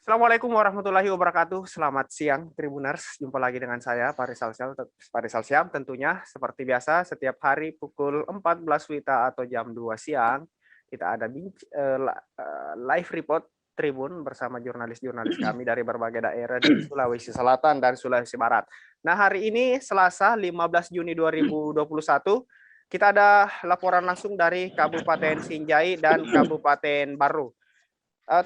Assalamualaikum warahmatullahi wabarakatuh. Selamat siang, Tribuners. Jumpa lagi dengan saya, Farisal Syam. Tentunya seperti biasa, setiap hari pukul 14 WITA atau jam 2 siang, kita ada live report Tribun bersama jurnalis-jurnalis kami dari berbagai daerah di Sulawesi Selatan dan Sulawesi Barat. Nah, hari ini Selasa 15 Juni 2021, kita ada laporan langsung dari Kabupaten Sinjai dan Kabupaten Baru.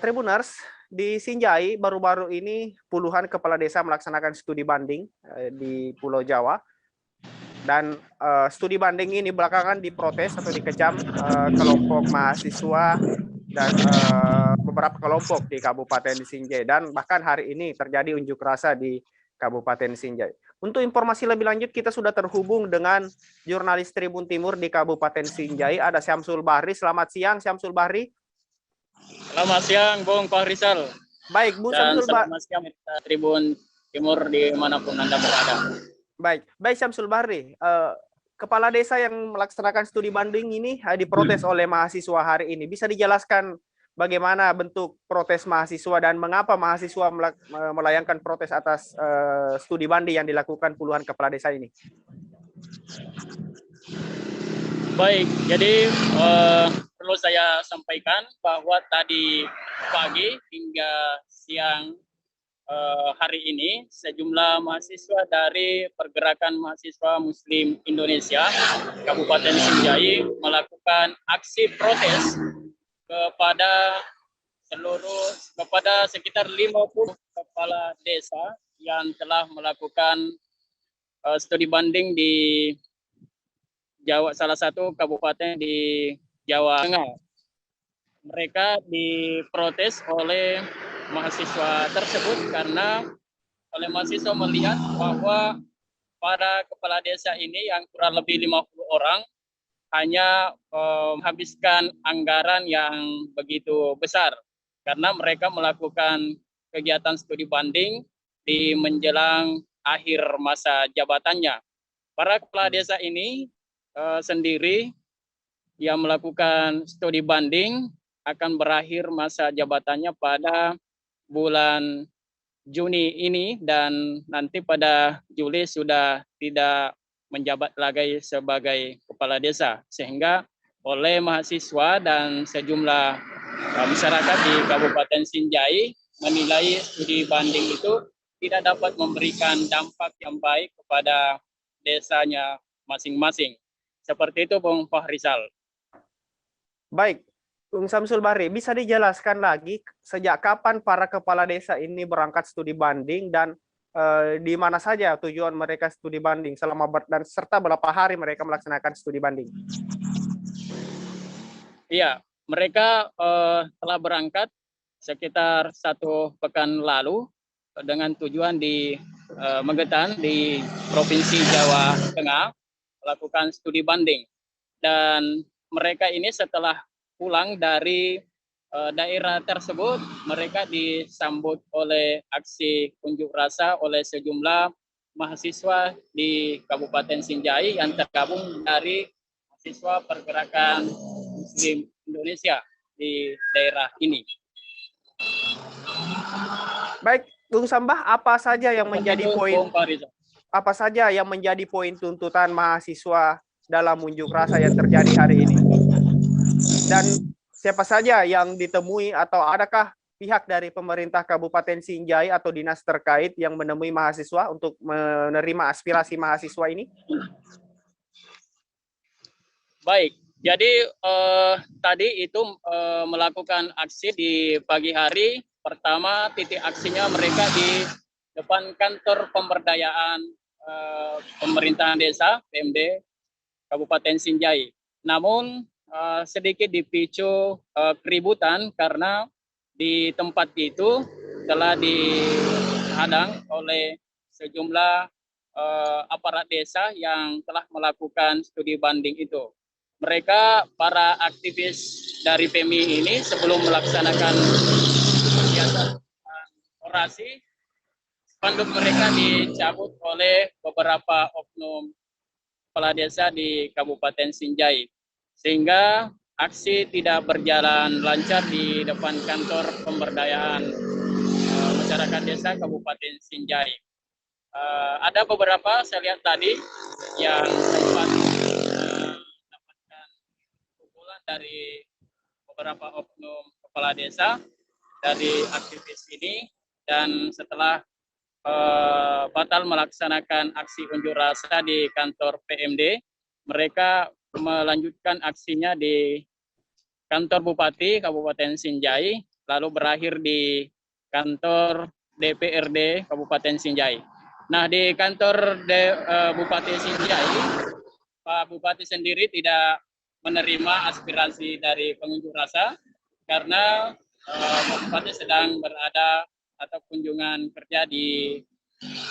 Tribuners, di Sinjai baru-baru ini puluhan kepala desa melaksanakan studi banding di Pulau Jawa, dan studi banding ini belakangan diprotes atau dikecam kelompok mahasiswa dan beberapa kelompok di Kabupaten Sinjai, dan bahkan hari ini terjadi unjuk rasa di Kabupaten Sinjai. Untuk informasi lebih lanjut, kita sudah terhubung dengan jurnalis Tribun Timur di Kabupaten Sinjai, ada Syamsul Bahri. Selamat siang, Syamsul Bahri. Selamat siang, Bung Fahrizal. Baik, Bu dan Syamsul selamat siang Tribun Timur dimanapun Anda berada. Baik Syamsul Bahri. Kepala desa yang melaksanakan studi banding ini diprotes oleh mahasiswa hari ini. Bisa dijelaskan bagaimana bentuk protes mahasiswa dan mengapa mahasiswa melayangkan protes atas studi banding yang dilakukan puluhan kepala desa ini? Baik, jadi perlu saya sampaikan bahwa tadi pagi hingga siang hari ini sejumlah mahasiswa dari Pergerakan Mahasiswa Muslim Indonesia Kabupaten Sinjai melakukan aksi protes kepada sekitar 50 kepala desa yang telah melakukan studi banding di Jawa, salah satu kabupaten di Jawa Tengah. Mereka diprotes oleh mahasiswa tersebut karena oleh mahasiswa melihat bahwa para kepala desa ini yang kurang lebih 50 orang hanya menghabiskan anggaran yang begitu besar karena mereka melakukan kegiatan studi banding di menjelang akhir masa jabatannya. Para kepala desa ini sendiri yang melakukan studi banding akan berakhir masa jabatannya pada bulan Juni ini, dan nanti pada Juli sudah tidak menjabat lagi sebagai kepala desa, sehingga oleh mahasiswa dan sejumlah masyarakat di Kabupaten Sinjai menilai studi banding itu tidak dapat memberikan dampak yang baik kepada desanya masing-masing. Seperti itu, Bung Fahrizal. Baik, Bung Syamsul Bahri, bisa dijelaskan lagi sejak kapan para kepala desa ini berangkat studi banding dan di mana saja tujuan mereka studi banding dan serta berapa hari mereka melaksanakan studi banding? Iya, mereka telah berangkat sekitar 1 pekan lalu dengan tujuan di Magetan di Provinsi Jawa Tengah melakukan studi banding, dan mereka ini setelah pulang dari daerah tersebut mereka disambut oleh aksi unjuk rasa oleh sejumlah mahasiswa di Kabupaten Sinjai yang tergabung dari mahasiswa Pergerakan Muslim Indonesia di daerah ini. Baik, Bung Sambah, apa saja yang menjadi poin tuntutan mahasiswa dalam unjuk rasa yang terjadi hari ini? Dan siapa saja yang ditemui, atau adakah pihak dari pemerintah Kabupaten Sinjai atau dinas terkait yang menemui mahasiswa untuk menerima aspirasi mahasiswa ini? Baik, jadi tadi itu melakukan aksi di pagi hari. Pertama, titik aksinya mereka di depan kantor pemberdayaan pemerintahan desa PMD Kabupaten Sinjai. Namun sedikit dipicu keributan karena di tempat itu telah dihadang oleh sejumlah aparat desa yang telah melakukan studi banding itu. Mereka, para aktivis dari PMI ini, sebelum melaksanakan kegiatan orasi, spanduk mereka dicabut oleh beberapa oknum kepala desa di Kabupaten Sinjai, sehingga aksi tidak berjalan lancar di depan kantor pemberdayaan masyarakat desa Kabupaten Sinjai. Ada beberapa saya lihat tadi yang sempat mendapatkan pukulan dari beberapa oknum kepala desa dari aktivis ini, dan setelah batal melaksanakan aksi unjuk rasa di kantor PMD, mereka melanjutkan aksinya di kantor Bupati Kabupaten Sinjai, lalu berakhir di kantor DPRD Kabupaten Sinjai. Nah, di kantor Bupati Sinjai, Pak Bupati sendiri tidak menerima aspirasi dari pengunjuk rasa karena Pak Bupati sedang berada atau kunjungan kerja di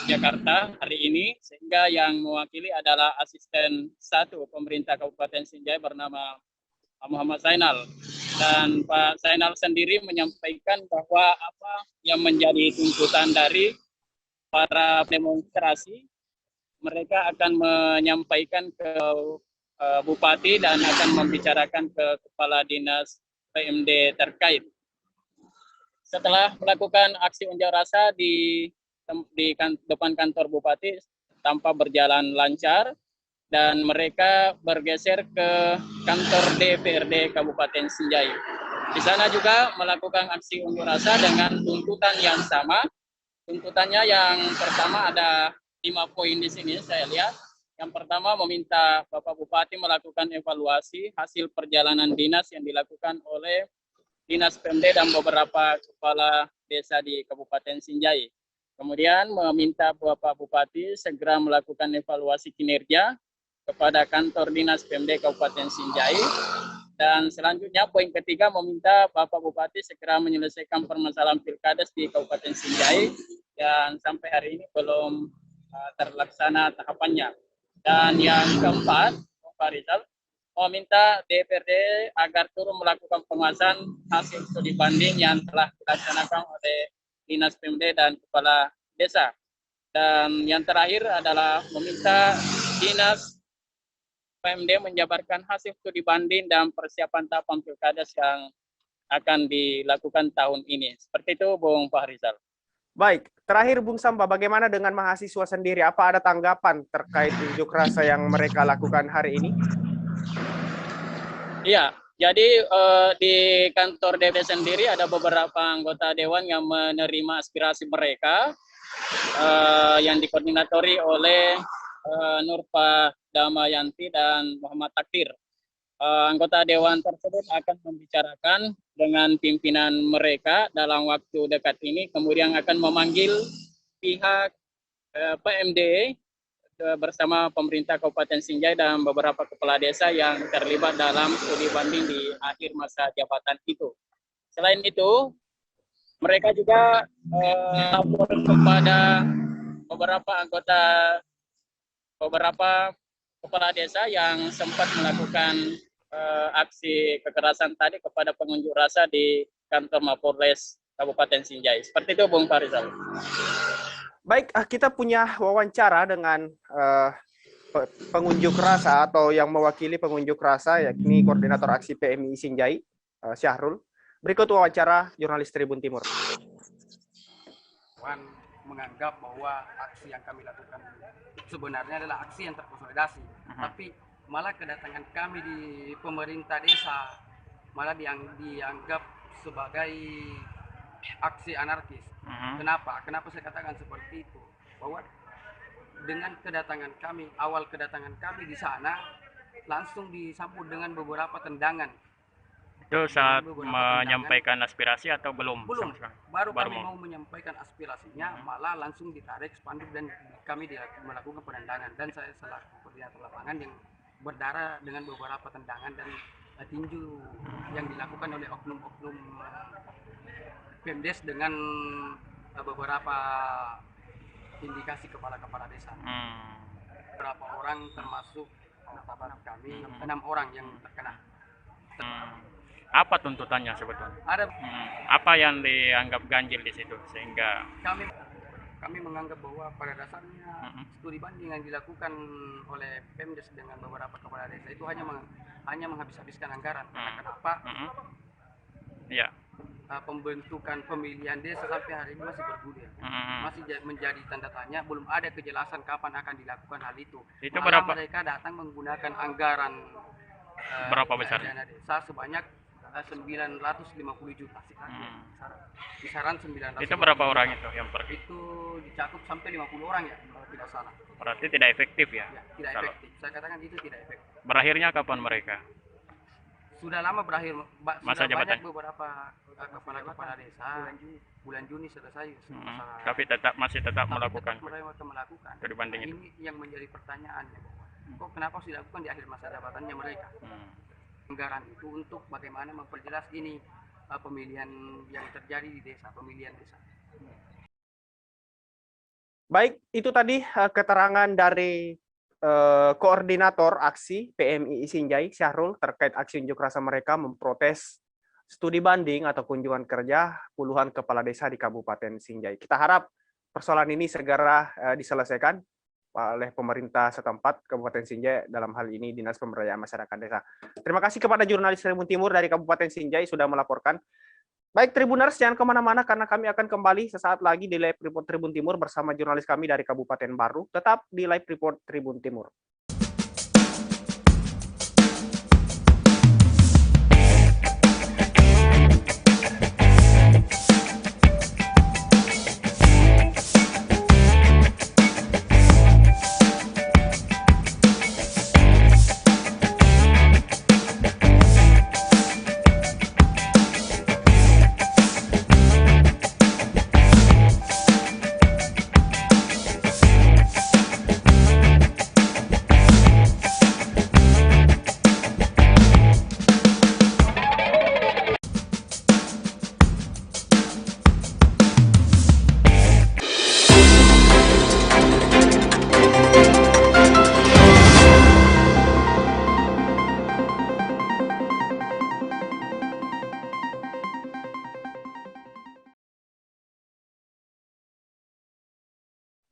Jakarta hari ini, sehingga yang mewakili adalah asisten 1 pemerintah Kabupaten Sinjai bernama Muhammad Zainal. Dan Pak Zainal sendiri menyampaikan bahwa apa yang menjadi tuntutan dari para demonstrasi, mereka akan menyampaikan ke Bupati dan akan membicarakan ke Kepala Dinas PMD terkait. Setelah melakukan aksi unjuk rasa di depan kantor Bupati tanpa berjalan lancar, dan mereka bergeser ke kantor DPRD Kabupaten Sinjai. Di sana juga melakukan aksi unjuk rasa dengan tuntutan yang sama. Tuntutannya yang pertama ada 5 poin di sini saya lihat. Yang pertama meminta Bapak Bupati melakukan evaluasi hasil perjalanan dinas yang dilakukan oleh Dinas PMD dan beberapa kepala desa di Kabupaten Sinjai. Kemudian meminta Bapak Bupati segera melakukan evaluasi kinerja kepada kantor Dinas PMD Kabupaten Sinjai. Dan selanjutnya poin ketiga meminta Bapak Bupati segera menyelesaikan permasalahan pilkades di Kabupaten Sinjai dan sampai hari ini belum terlaksana tahapannya. Dan yang keempat, Pak Rizal meminta DPRD agar turun melakukan pengawasan hasil studi banding yang telah dilaksanakan oleh Dinas PMD dan Kepala Desa. Dan yang terakhir adalah meminta Dinas PMD menjabarkan hasil studi banding dan persiapan tahapan pilkades yang akan dilakukan tahun ini. Seperti itu, Bung Fahrizal. Baik, terakhir Bung Samba, bagaimana dengan mahasiswa sendiri? Apa ada tanggapan terkait unjuk rasa yang mereka lakukan hari ini? Iya, jadi di kantor DP sendiri ada beberapa anggota dewan yang menerima aspirasi mereka yang dikoordinatori oleh Nurpa Damayanti dan Muhammad Takdir. Anggota dewan tersebut akan membicarakan dengan pimpinan mereka dalam waktu dekat ini, kemudian akan memanggil pihak PMD bersama pemerintah Kabupaten Sinjai dan beberapa kepala desa yang terlibat dalam studi banding di akhir masa jabatan itu. Selain itu, mereka juga lapor kepada beberapa kepala desa yang sempat melakukan aksi kekerasan tadi kepada pengunjuk rasa di kantor Mapolres Kabupaten Sinjai. Seperti itu, Bung Farizal. Baik, kita punya wawancara dengan pengunjuk rasa atau yang mewakili pengunjuk rasa, yakni Koordinator Aksi PMI Sinjai, Syahrul. Berikut wawancara jurnalis Tribun Timur. Menganggap bahwa aksi yang kami lakukan sebenarnya adalah aksi yang terkonsolidasi, tapi malah kedatangan kami di pemerintah desa malah dianggap sebagai aksi anarkis. Kenapa saya katakan seperti itu? Bahwa dengan awal kedatangan kami di sana langsung disambut dengan beberapa tendangan. Itu saat menyampaikan aspirasi atau belum? Belum. Baru kami mau menyampaikan aspirasinya, malah langsung ditarik spanduk dan kami melakukan penendangan. Dan saya selaku koordinator lapangan yang berdarah dengan beberapa tendangan dan tinju yang dilakukan oleh oknum-oknum Pemdes dengan beberapa indikasi kepala-kepala desa. Beberapa orang termasuk sahabat kami, 6 orang yang terkena. Apa tuntutannya sebetulnya? Apa yang dianggap ganjil di situ sehingga kami menganggap bahwa pada dasarnya studi banding yang dilakukan oleh Pemdes dengan beberapa kepala desa itu hanya menghabis-habiskan anggaran. Kenapa? Ya. pembentukan pemilihan desa sampai hari ini masih bergulir, masih menjadi tanda tanya, belum ada kejelasan kapan akan dilakukan hal itu. Itu Malah berapa mereka datang menggunakan anggaran berapa besar? dana desa sebanyak 950 juta. Kisaran 950. Itu berapa orang itu yang pergi? Itu dicakup sampai 50 orang ya, kalau tidak salah. Berarti tidak efektif ya? Ya, tidak Kalau- efektif. Saya katakan itu tidak efektif. Berakhirnya kapan mereka? Sudah lama berakhir, Masa sudah banyak jabatan? beberapa kepala desa bulan Juni selesai. Tapi masih tetap melakukan Mereka melakukan. studi banding itu. Ini yang menjadi pertanyaannya, kok kenapa harus dilakukan di akhir masa jabatannya mereka? Anggaran itu untuk bagaimana memperjelas ini pemilihan yang terjadi di desa, pemilihan desa. Baik, itu tadi keterangan dari koordinator aksi PMII Sinjai, Syahrul, terkait aksi unjuk rasa mereka memprotes studi banding atau kunjungan kerja puluhan kepala desa di Kabupaten Sinjai. Kita harap persoalan ini segera diselesaikan oleh pemerintah setempat Kabupaten Sinjai, dalam hal ini Dinas Pemberdayaan Masyarakat Desa. Terima kasih kepada jurnalis Tribun Timur dari Kabupaten Sinjai sudah melaporkan. Baik, Tribuners, jangan kemana-mana karena kami akan kembali sesaat lagi di Live Report Tribun Timur bersama jurnalis kami dari Kabupaten Baru. Tetap di Live Report Tribun Timur.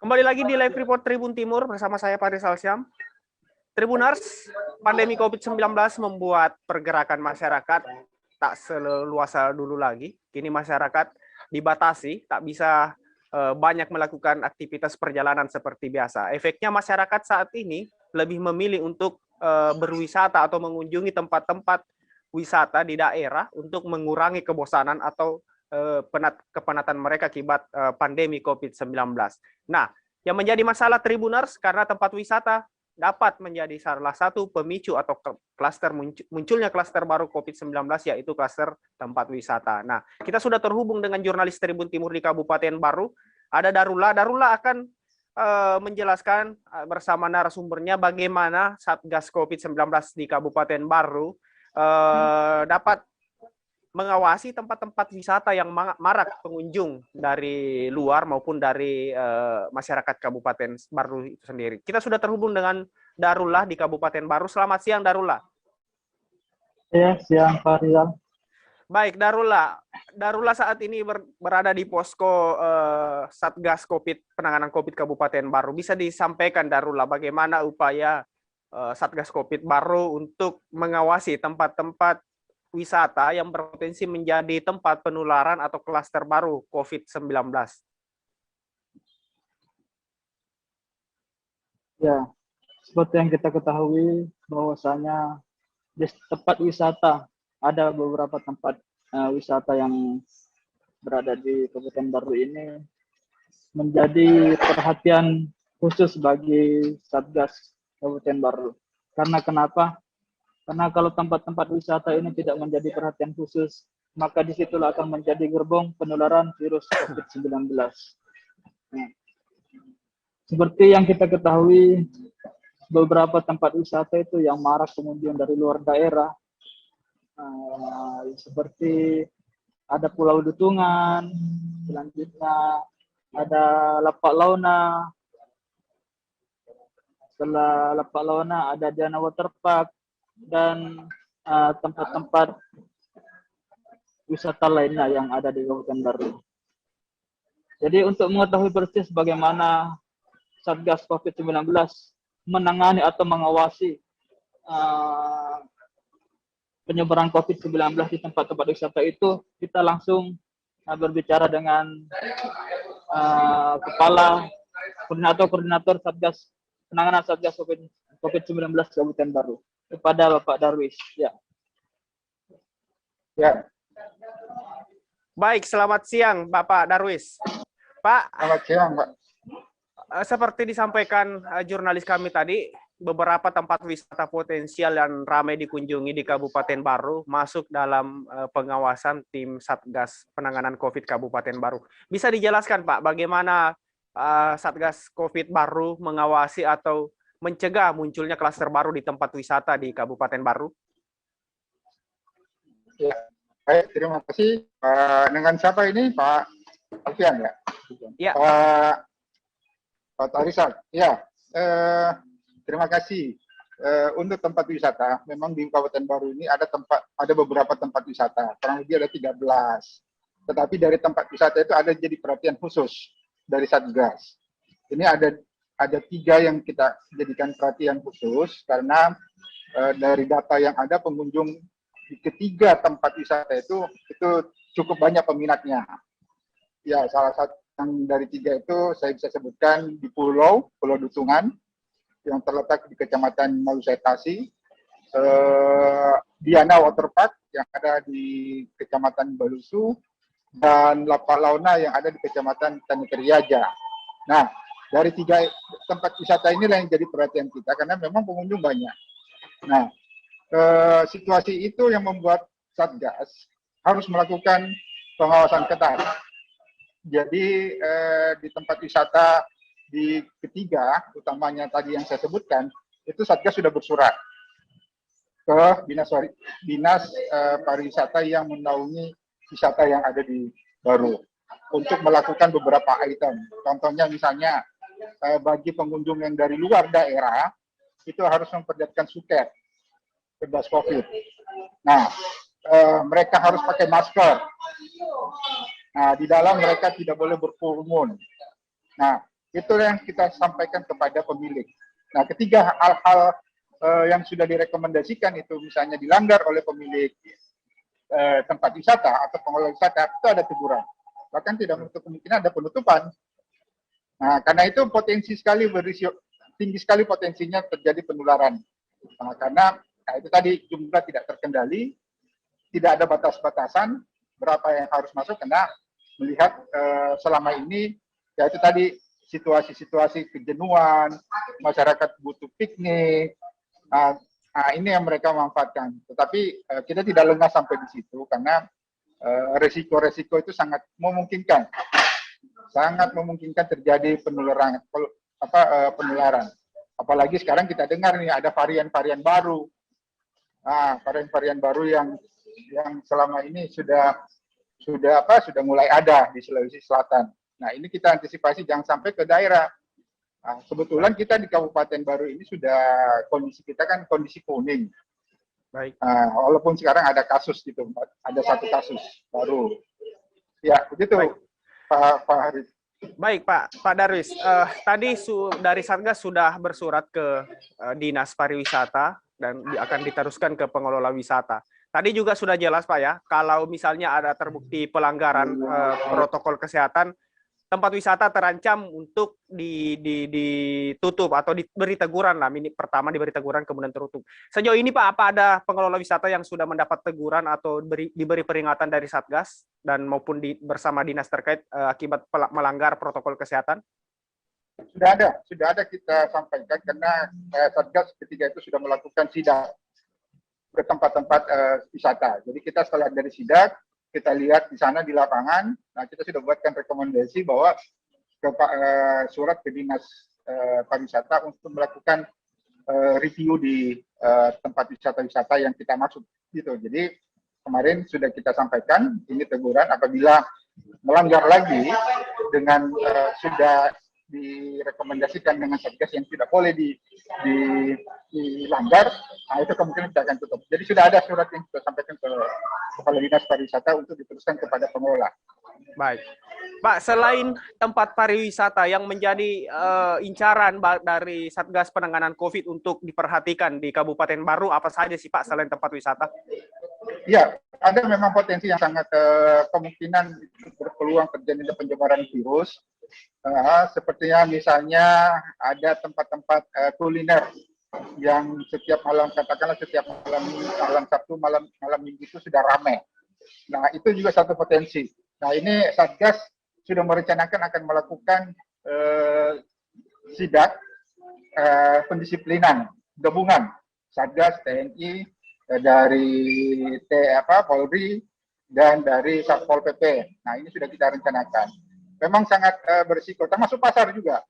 Kembali lagi di Live Report Tribun Timur bersama saya Pak Rizal Syam. Tribuners, pandemi COVID-19 membuat pergerakan masyarakat tak seleluasa dulu lagi. Kini masyarakat dibatasi, tak bisa banyak melakukan aktivitas perjalanan seperti biasa. Efeknya masyarakat saat ini lebih memilih untuk berwisata atau mengunjungi tempat-tempat wisata di daerah untuk mengurangi kebosanan atau kepenatan mereka akibat pandemi COVID-19. Nah, yang menjadi masalah Tribuners karena tempat wisata dapat menjadi salah satu pemicu atau klaster munculnya klaster baru COVID-19, yaitu klaster tempat wisata. Nah, kita sudah terhubung dengan jurnalis Tribun Timur di Kabupaten Baru. Ada Darullah. Darullah akan menjelaskan bersama narasumbernya bagaimana Satgas COVID-19 di Kabupaten Baru dapat mengawasi tempat-tempat wisata yang marak pengunjung dari luar maupun dari masyarakat Kabupaten Baru itu sendiri. Kita sudah terhubung dengan Darullah di Kabupaten Baru. Selamat siang, Darullah. Ya, siang Pak Rizal. Baik, Darullah. Darullah saat ini berada di posko Satgas penanganan COVID Kabupaten Baru. Bisa disampaikan, Darullah, bagaimana upaya Satgas COVID Baru untuk mengawasi tempat-tempat wisata yang berpotensi menjadi tempat penularan atau klaster baru COVID-19? Ya, seperti yang kita ketahui bahwasanya di tempat wisata ada beberapa tempat wisata yang berada di Kabupaten Baru ini menjadi perhatian khusus bagi Satgas Kabupaten Baru. Karena kenapa? Karena kalau tempat-tempat wisata ini tidak menjadi perhatian khusus, maka disitulah akan menjadi gerbong penularan virus COVID-19. Nah, seperti yang kita ketahui, beberapa tempat wisata itu yang marak pengunjung dari luar daerah, seperti ada Pulau Dutungan, selanjutnya ada Lapak Launa, setelah Lapak Launa ada Diana Waterpark, dan tempat-tempat wisata lainnya yang ada di Kabupaten Baru. Jadi untuk mengetahui persis bagaimana Satgas COVID-19 menangani atau mengawasi penyebaran COVID-19 di tempat-tempat wisata itu, kita langsung berbicara dengan kepala koordinator Satgas penanganan Satgas COVID-19 Kabupaten Baru kepada Bapak Darwis. Ya. Ya. Baik, selamat siang Bapak Darwis. Pak, selamat siang, Pak. Seperti disampaikan jurnalis kami tadi, beberapa tempat wisata potensial yang ramai dikunjungi di Kabupaten Baru masuk dalam pengawasan tim Satgas Penanganan COVID Kabupaten Baru. Bisa dijelaskan, Pak, bagaimana Satgas COVID Baru mengawasi atau mencegah munculnya klaster baru di tempat wisata di Kabupaten Baru? Ya, baik, terima kasih. Dengan siapa ini, Pak Alfian ya? Ya. Pak Tarisal. Ya, terima kasih. Untuk tempat wisata, memang di Kabupaten Baru ini ada beberapa tempat wisata, kurang lebih ada 13. Tetapi dari tempat wisata itu ada jadi perhatian khusus dari Satgas. Ini ada 3 yang kita jadikan perhatian khusus karena dari data yang ada pengunjung di ketiga tempat wisata itu cukup banyak peminatnya. Ya, salah satu yang dari 3 itu saya bisa sebutkan di Pulau Dutungan yang terletak di Kecamatan Malusetasi, Diana Waterpark yang ada di Kecamatan Balusu, dan Lapak Launa yang ada di Kecamatan Tanikeriaja. Nah, dari 3 tempat wisata inilah yang jadi perhatian kita karena memang pengunjung banyak. Nah, situasi itu yang membuat Satgas harus melakukan pengawasan ketat. Jadi di tempat wisata di ketiga, utamanya tadi yang saya sebutkan, itu Satgas sudah bersurat ke dinas pariwisata yang menaungi wisata yang ada di Baru untuk melakukan beberapa item. Contohnya misalnya bagi pengunjung yang dari luar daerah itu harus memperlihatkan suket bebas COVID. Nah, mereka harus pakai masker. Nah, di dalam mereka tidak boleh berkerumun. Nah, itu yang kita sampaikan kepada pemilik. Nah, ketiga hal-hal yang sudah direkomendasikan itu misalnya dilanggar oleh pemilik tempat wisata atau pengelola wisata, itu ada teguran. Bahkan tidak menutup kemungkinan ada penutupan. Nah, karena itu tinggi sekali potensinya terjadi penularan. Nah, karena itu tadi jumlah tidak terkendali, tidak ada batas-batasan berapa yang harus masuk, karena melihat selama ini ya itu tadi situasi-situasi kejenuhan, masyarakat butuh piknik. Nah, ini yang mereka manfaatkan. Tetapi kita tidak lengah sampai di situ karena resiko-resiko itu sangat memungkinkan terjadi penularan. Apalagi sekarang kita dengar nih ada varian-varian baru. Nah, varian-varian baru yang selama ini sudah mulai ada di Sulawesi Selatan. Nah, ini kita antisipasi jangan sampai ke daerah. Nah, kebetulan kita di Kabupaten Baru ini sudah kondisi kita kan kondisi kuning. Baik. Walaupun sekarang ada kasus gitu, ada 1 kasus baru. Ya, begitu. Baik. Pak Haris. Baik, Pak Darwis. Tadi dari Satgas sudah bersurat ke Dinas Pariwisata dan akan diteruskan ke pengelola wisata. Tadi juga sudah jelas, Pak, ya, kalau misalnya ada terbukti pelanggaran protokol kesehatan, tempat wisata terancam untuk ditutup atau diberi teguran lah. Pertama diberi teguran, kemudian tertutup. Sejauh ini, Pak, apa ada pengelola wisata yang sudah mendapat teguran atau diberi peringatan dari Satgas dan maupun bersama dinas terkait akibat melanggar protokol kesehatan? Sudah ada kita sampaikan karena Satgas ketika itu sudah melakukan sidak ke tempat-tempat wisata. Jadi kita setelah dari sidak, kita lihat di sana di lapangan, nah kita sudah buatkan rekomendasi bahwa surat ke dinas pariwisata untuk melakukan review di tempat wisata-wisata yang kita maksud gitu. Jadi kemarin sudah kita sampaikan ini teguran apabila melanggar lagi dengan sudah direkomendasikan dengan Satgas yang tidak boleh dilanggar, nah itu kemungkinan kita akan tutup. Jadi sudah ada surat yang kita sampaikan ke Kepala Dinas Pariwisata untuk diteruskan kepada pengelola. Baik. Pak, selain tempat pariwisata yang menjadi incaran dari Satgas Penanganan COVID untuk diperhatikan di Kabupaten Baru, apa saja sih Pak selain tempat wisata? Ya, ada memang potensi yang sangat kemungkinan berpeluang terjadi penyebaran virus. Sepertinya misalnya ada tempat-tempat kuliner yang setiap malam, katakanlah setiap malam Sabtu, malam Minggu itu sudah ramai. Nah, itu juga satu potensi. Nah, ini Satgas sudah merencanakan akan melakukan sidak pendisiplinan gabungan Satgas, TNI, dari Polri, dan dari Satpol PP. Nah, ini sudah kita rencanakan. Memang sangat berisiko, termasuk pasar juga.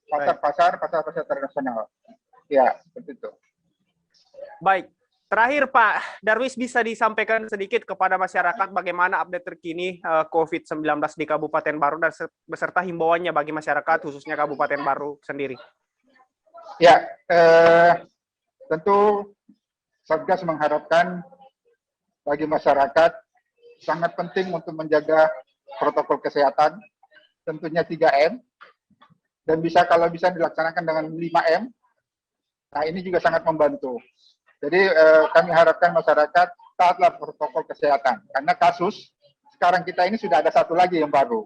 Pasar tradisional. Ya, seperti itu. Baik. Terakhir Pak Darwis, bisa disampaikan sedikit kepada masyarakat bagaimana update terkini COVID-19 di Kabupaten Baru dan beserta himbauannya bagi masyarakat khususnya Kabupaten Baru sendiri. Ya, tentu Satgas mengharapkan bagi masyarakat sangat penting untuk menjaga protokol kesehatan, tentunya 3M, dan kalau bisa dilaksanakan dengan 5M. Nah, ini juga sangat membantu. Jadi kami harapkan masyarakat taatlah protokol kesehatan, karena kasus sekarang kita ini sudah ada satu lagi yang baru.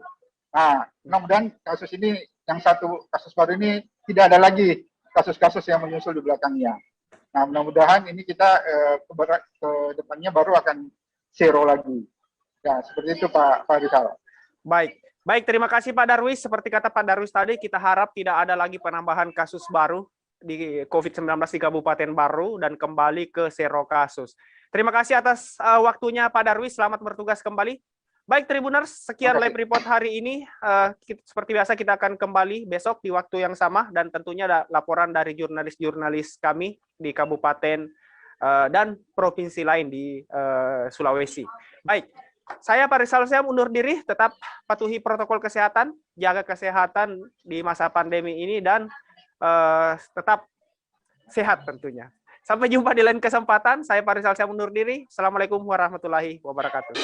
Nah, mudah-mudahan kasus ini, yang satu kasus baru ini tidak ada lagi kasus-kasus yang menyusul di belakangnya. Nah, mudah-mudahan ini kita ke depannya baru akan zero lagi. Ya, seperti itu Pak Rizal. Baik, terima kasih Pak Darwis. Seperti kata Pak Darwis tadi, kita harap tidak ada lagi penambahan kasus baru di COVID-19 di Kabupaten Baru dan kembali ke zero kasus. Terima kasih atas waktunya Pak Darwis. Selamat bertugas kembali. Baik Tribuners, sekian live report hari ini. Seperti biasa kita akan kembali besok di waktu yang sama dan tentunya ada laporan dari jurnalis-jurnalis kami di kabupaten dan provinsi lain di Sulawesi. Baik, saya Pak Rizal Syam undur diri, tetap patuhi protokol kesehatan, jaga kesehatan di masa pandemi ini dan tetap sehat tentunya. Sampai jumpa di lain kesempatan. Saya Pak Rizal Syam undur diri. Assalamualaikum warahmatullahi wabarakatuh.